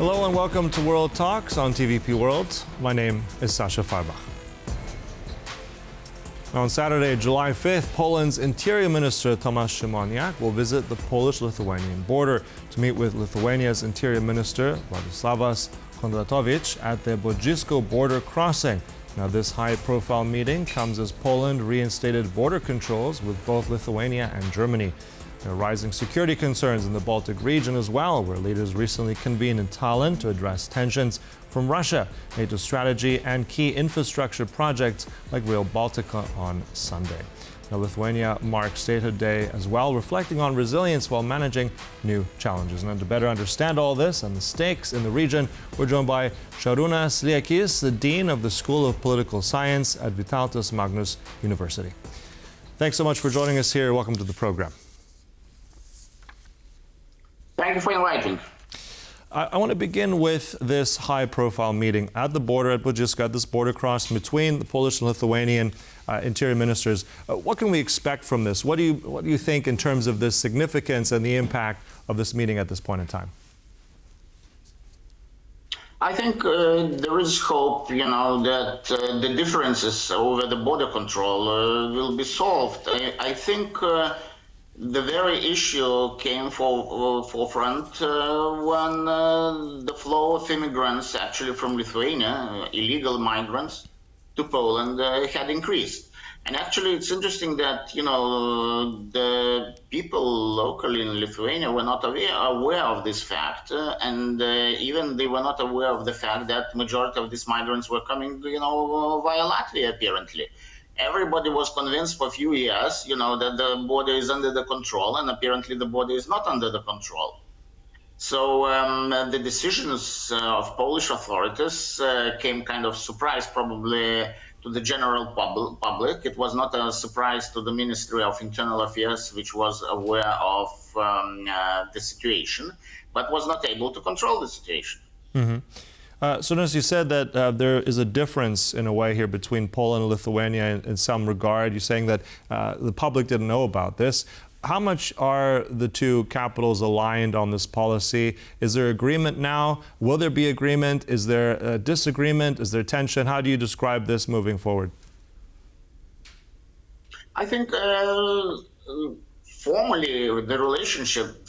Hello and welcome to World Talks on TVP World. My name is Sasha Farbach. On Saturday, July 5th, Poland's Interior Minister Tomasz Siemoniak will visit the Polish-Lithuanian border to meet with Lithuania's Interior Minister Władysławas Kondratowicz at the Bodzisko border crossing. Now, this high-profile meeting comes as Poland reinstated border controls with both Lithuania and Germany. There are rising security concerns in the Baltic region as well, where leaders recently convened in Tallinn to address tensions from Russia, NATO strategy, and key infrastructure projects like Rail Baltica on Sunday. Now, Lithuania marks Statehood Day as well, reflecting on resilience while managing new challenges. And to better understand all this and the stakes in the region, we're joined by Šarūnas Liekis, the Dean of the School of Political Science at Vytautas Magnus University. Thanks so much for joining us here. Welcome to the program. Thank you for inviting. I want to begin with this high-profile meeting at the border at Bodzisko, at this border crossing between the Polish and Lithuanian interior ministers. What can we expect from this? What do you think in terms of the significance and the impact of this meeting at this point in time? I think there is hope, that the differences over the border control will be solved. I think the very issue came forefront when the flow of immigrants, actually from Lithuania, illegal migrants to Poland, had increased. And actually, it's interesting that the people locally in Lithuania were not aware of this fact, and even they were not aware of the fact that majority of these migrants were coming, via Latvia, apparently. Everybody was convinced for a few years, that the border is under the control, and apparently the border is not under the control. So the decisions of Polish authorities came kind of surprise, probably to the general public. It was not a surprise to the Ministry of Internal Affairs, which was aware of the situation, but was not able to control the situation. Mm-hmm. So, as you said that there is a difference in a way here between Poland and Lithuania in some regard. You're saying that the public didn't know about this. How much are the two capitals aligned on this policy? Is there agreement now? Will there be agreement? Is there a disagreement? Is there tension? How do you describe this moving forward? I think formally the relationship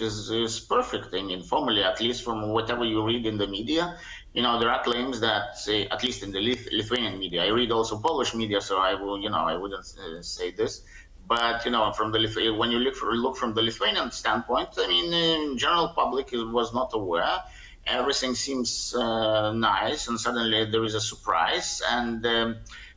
is perfect. I mean, formally, at least from whatever you read in the media, there are claims that, at least in the Lithuanian media, I read also Polish media, so I wouldn't say this. But from the when you look from the Lithuanian standpoint, I mean, general public was not aware. Everything seems nice, and suddenly there is a surprise. And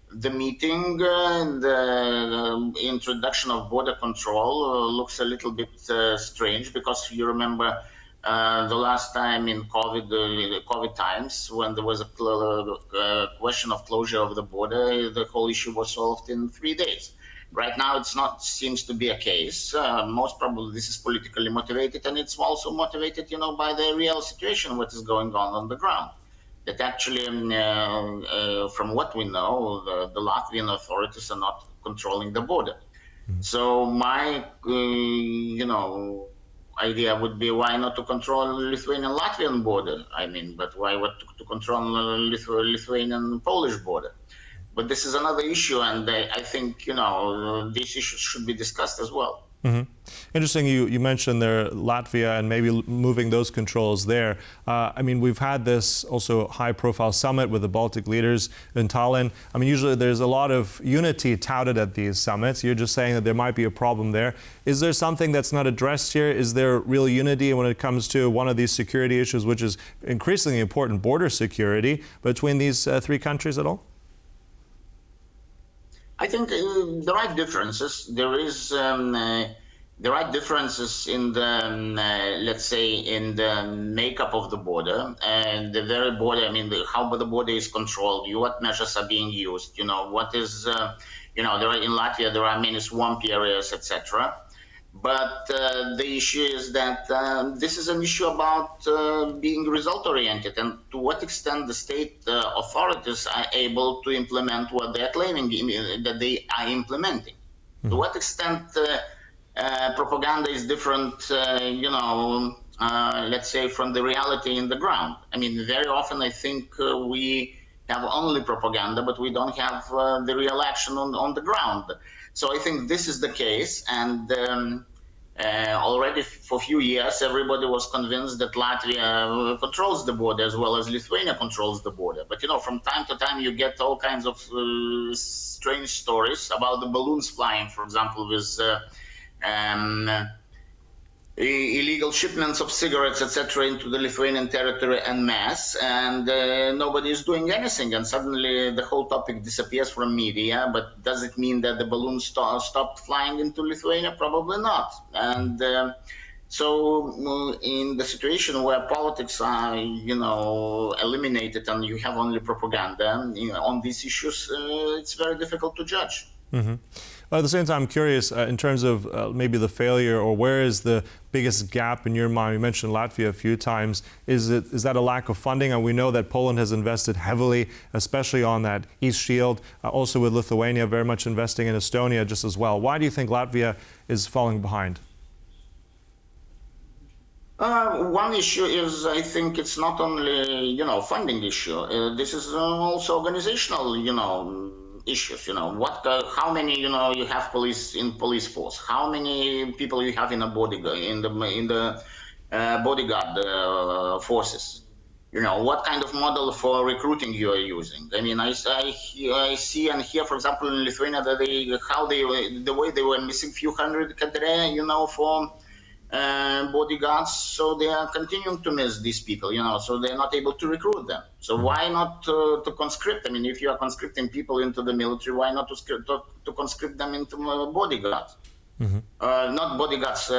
the meeting, the introduction of border control looks a little bit strange, because you remember the last time in COVID times, when there was a question of closure of the border, the whole issue was solved in 3 days. Right now, it's not seems to be a case. Most probably, this is politically motivated, and it's also motivated, by the real situation, what is going on the ground. That actually, from what we know, the Latvian authorities are not controlling the border. Mm-hmm. So my, idea would be, why not to control Lithuanian-Latvian border? I mean, but why to control Lithuanian-Polish border? But this is another issue, and I think, these issues should be discussed as well. Mm-hmm. Interesting, you mentioned there Latvia and maybe moving those controls there. I mean, we've had this also high-profile summit with the Baltic leaders in Tallinn. I mean, usually there's a lot of unity touted at these summits. You're just saying that there might be a problem there. Is there something that's not addressed here? Is there real unity when it comes to one of these security issues, which is increasingly important, border security, between these three countries at all? I think there are differences. There are differences in the, let's say, in the makeup of the border and the very border. I mean, how the border is controlled, what measures are being used. What is, there are in Latvia there are many swamp areas, etc. But the issue is that this is an issue about being result-oriented, and to what extent the state authorities are able to implement what they are claiming that they are implementing. Mm-hmm. To what extent propaganda is different, let's say, from the reality in the ground. I mean, very often I think we have only propaganda, but we don't have the real action on the ground. So I think this is the case, and already for a few years, everybody was convinced that Latvia controls the border as well as Lithuania controls the border. But from time to time, you get all kinds of strange stories about the balloons flying, for example, with um, illegal shipments of cigarettes, etc., into the Lithuanian territory en masse, and nobody is doing anything. And suddenly the whole topic disappears from media. But does it mean that the balloons stopped flying into Lithuania? Probably not. And so in the situation where politics are, eliminated and you have only propaganda on these issues, it's very difficult to judge. Mm-hmm. Well, at the same time, I'm curious in terms of maybe the failure, or where is the biggest gap in your mind? You mentioned Latvia a few times. Is that a lack of funding? And we know that Poland has invested heavily, especially on that East Shield, also with Lithuania very much investing in Estonia just as well. Why do you think Latvia is falling behind? One issue is, I think it's not only, funding issue. This is also organizational, issues. How many, you have police force? How many people you have in a bodyguard bodyguard forces? What kind of model for recruiting you are using? I mean, I see and hear, for example, in Lithuania that the way they were missing few hundred cadre, for bodyguards, so they are continuing to miss these people, so they're not able to recruit them. So why not to conscript? I mean, if you are conscripting people into the military, why not to conscript them into bodyguards? Mm-hmm. Not bodyguards,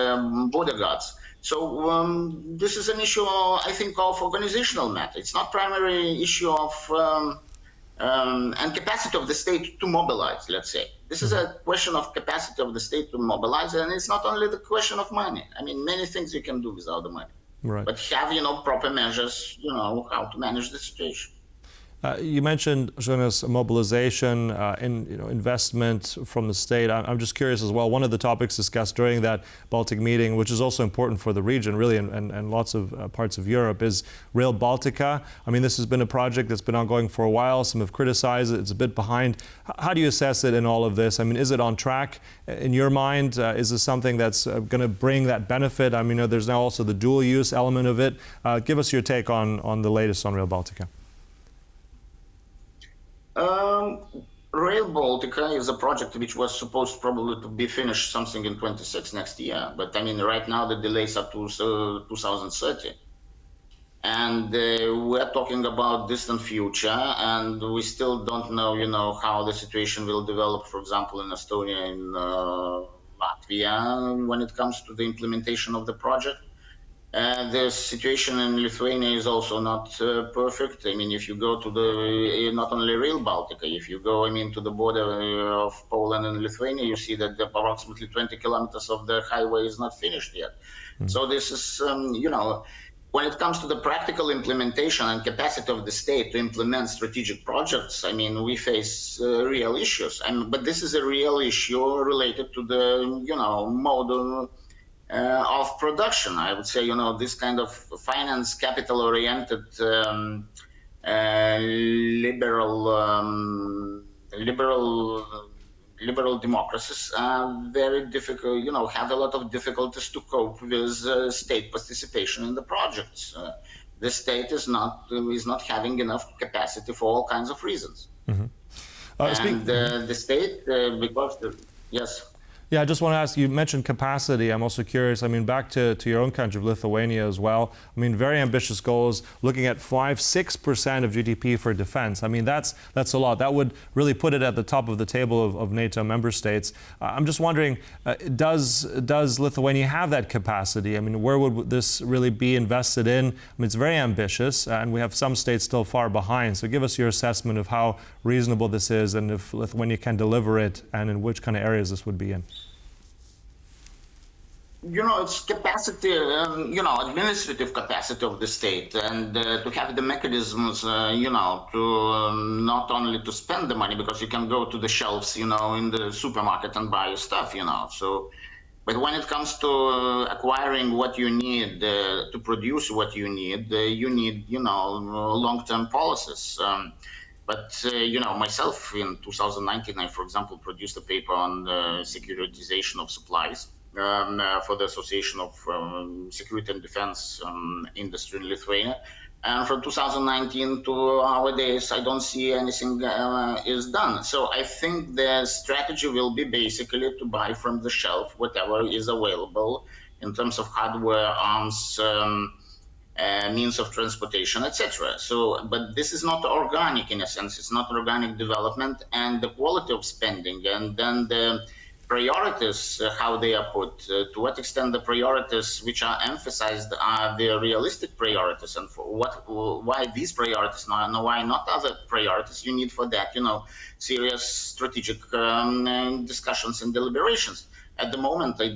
bodyguards. So this is an issue, I think, of organizational matter. It's not primary issue of and capacity of the state to mobilize, let's say. This is a question of capacity of the state to mobilize, and it's not only the question of money. I mean, many things you can do without the money. Right. But have, proper measures, how to manage the situation. You mentioned, Šarūnas, mobilization and investment from the state. I'm just curious as well. One of the topics discussed during that Baltic meeting, which is also important for the region, really, and lots of parts of Europe, is Rail Baltica. I mean, this has been a project that's been ongoing for a while. Some have criticized it. It's a bit behind. How do you assess it in all of this? I mean, is it on track in your mind? Is this something that's going to bring that benefit? I mean, there's now also the dual use element of it. Give us your take on the latest on Rail Baltica. Rail Baltica is a project which was supposed probably to be finished something in 26 next year. But I mean, right now the delays are to 2030. And we're talking about distant future, and we still don't know, how the situation will develop, for example, in Estonia, in Latvia, when it comes to the implementation of the project. The situation in Lithuania is also not perfect. I mean, if you go to not only Rail Baltica, if you go, to the border of Poland and Lithuania, you see that approximately 20 kilometers of the highway is not finished yet. Mm. So this is, when it comes to the practical implementation and capacity of the state to implement strategic projects, I mean, we face real issues. But this is a real issue related to the, mode of production. I would say, this kind of finance capital-oriented liberal democracies are very difficult, have a lot of difficulties to cope with state participation in the projects. The state is not having enough capacity for all kinds of reasons. Mm-hmm. And the state, yes. Yeah, I just want to ask, you mentioned capacity. I'm also curious, I mean, back to your own country of Lithuania as well. I mean, very ambitious goals, looking at 5-6% of GDP for defense. I mean, that's a lot. That would really put it at the top of the table of NATO member states. I'm just wondering, does Lithuania have that capacity? I mean, where would this really be invested in? I mean, it's very ambitious, and we have some states still far behind. So give us your assessment of how reasonable this is, and if Lithuania can deliver it, and in which kind of areas this would be in. It's capacity, administrative capacity of the state, and to have the mechanisms, to not only to spend the money, because you can go to the shelves, in the supermarket and buy stuff, So But when it comes to acquiring what you need to produce what you need, long-term policies. Myself in 2019, I, for example, produced a paper on the securitization of supplies for the Association of Security and Defense Industry in Lithuania. And from 2019 to nowadays, I don't see anything is done. So I think the strategy will be basically to buy from the shelf whatever is available in terms of hardware, arms, means of transportation, etc. So, but this is not organic in a sense. It's not organic development, and the quality of spending, and then the priorities, how they are put, to what extent the priorities which are emphasized are the realistic priorities, and for why these priorities, why not other priorities. You need for that, serious strategic discussions and deliberations. At the moment, I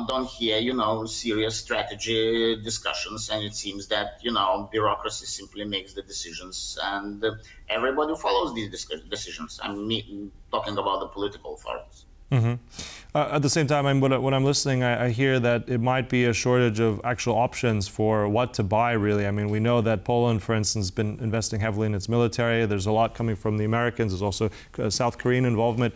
don't hear, serious strategy discussions, and it seems that, bureaucracy simply makes the decisions, and everybody follows these decisions. I'm talking about the political authorities. Mm-hmm. At the same time, when I'm listening, I hear that it might be a shortage of actual options for what to buy, really. I mean, we know that Poland, for instance, has been investing heavily in its military. There's a lot coming from the Americans. There's also South Korean involvement.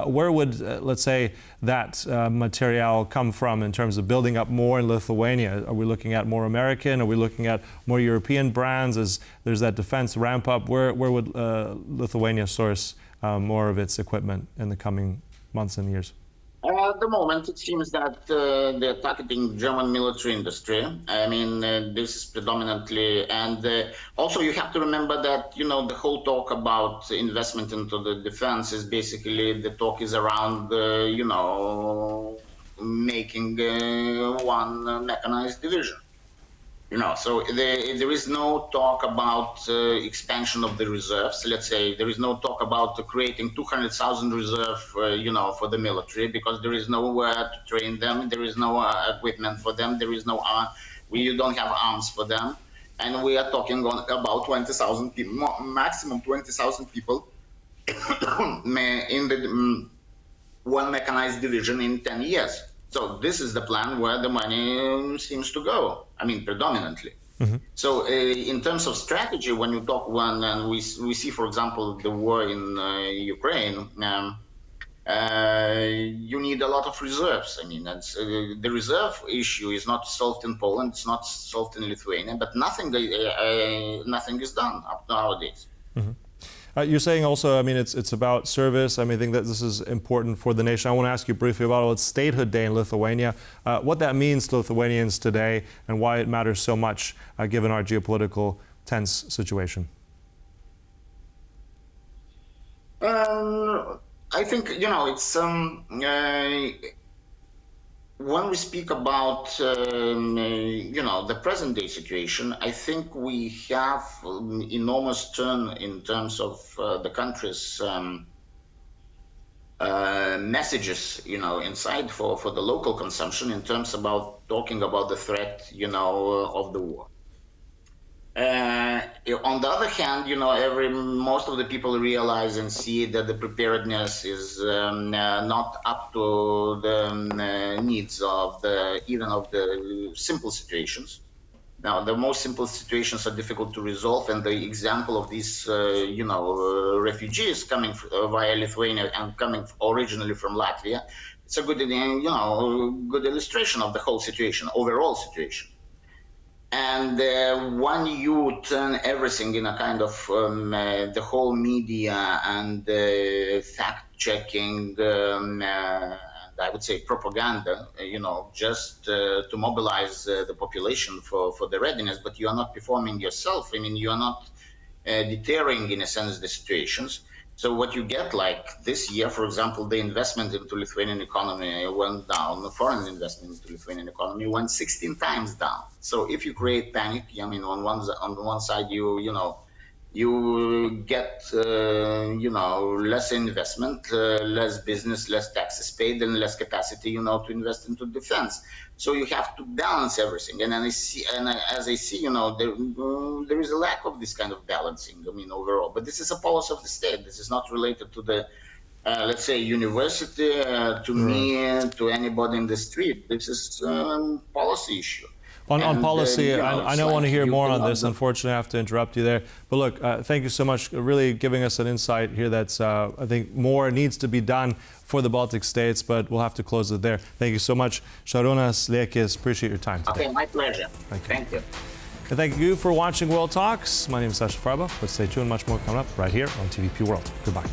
Where would, let's say, that material come from in terms of building up more in Lithuania? Are we looking at more American? Are we looking at more European brands? As there's that defense ramp up, where would Lithuania source more of its equipment in the coming months and years? At the moment, it seems that they're targeting German military industry. I mean, this is predominantly, and also you have to remember that, the whole talk about investment into the defense is basically, the talk is around, making one mechanized division. So there is no talk about expansion of the reserves. Let's say there is no talk about creating 200,000 reserve, for the military, because there is nowhere to train them. There is no equipment for them. There is no we don't have arms for them, and we are talking about 20,000 people, maximum 20,000 people in the one mechanized division in 10 years. So this is the plan where the money seems to go. I mean, predominantly. Mm-hmm. So in terms of strategy, when you talk and we see, for example, the war in Ukraine, you need a lot of reserves. I mean, that's, the reserve issue is not solved in Poland. It's not solved in Lithuania, but nothing is done up to nowadays. Mm-hmm. You're saying also, I mean, it's about service. I mean, I think that this is important for the nation. I want to ask you briefly about it's Statehood Day in Lithuania, what that means to Lithuanians today, and why it matters so much given our geopolitical tense situation. I think, it's when we speak about the present day situation, I think we have enormous turn in terms of the country's messages, inside for the local consumption, in terms about talking about the threat, of the war. On the other hand, most of the people realize and see that the preparedness is not up to the needs of even of the simple situations. Now, the most simple situations are difficult to resolve, and the example of these, refugees coming via Lithuania and coming originally from Latvia, it's a good, good illustration of the whole situation, overall situation. And when you turn everything in a kind of the whole media and fact-checking, and I would say propaganda, just to mobilize the population for the readiness, but you are not performing yourself. I mean, you are not deterring, in a sense, the situations. So what you get, like this year, for example, the investment into Lithuanian economy went down. The foreign investment into Lithuanian economy went 16 times down. So if you create panic, I mean, on one side, you get, less investment, less business, less taxes paid, and less capacity, to invest into defense. So you have to balance everything. And then as I see, there is a lack of this kind of balancing, I mean, overall. But this is a policy of the state. This is not related to the let's say, university, to me, to anybody in the street. This is policy issue. On policy, I don't want to hear more on this. do- Unfortunately, I have to interrupt you there. But look, thank you so much, really giving us an insight here that's, I think, more needs to be done for the Baltic states, but we'll have to close it there. Thank you so much, Šarūnas Liekis. Appreciate your time today. Okay, my pleasure. Thank you. And thank you for watching World Talks. My name is Sasha Farba, but stay tuned, much more coming up right here on TVP World. Goodbye.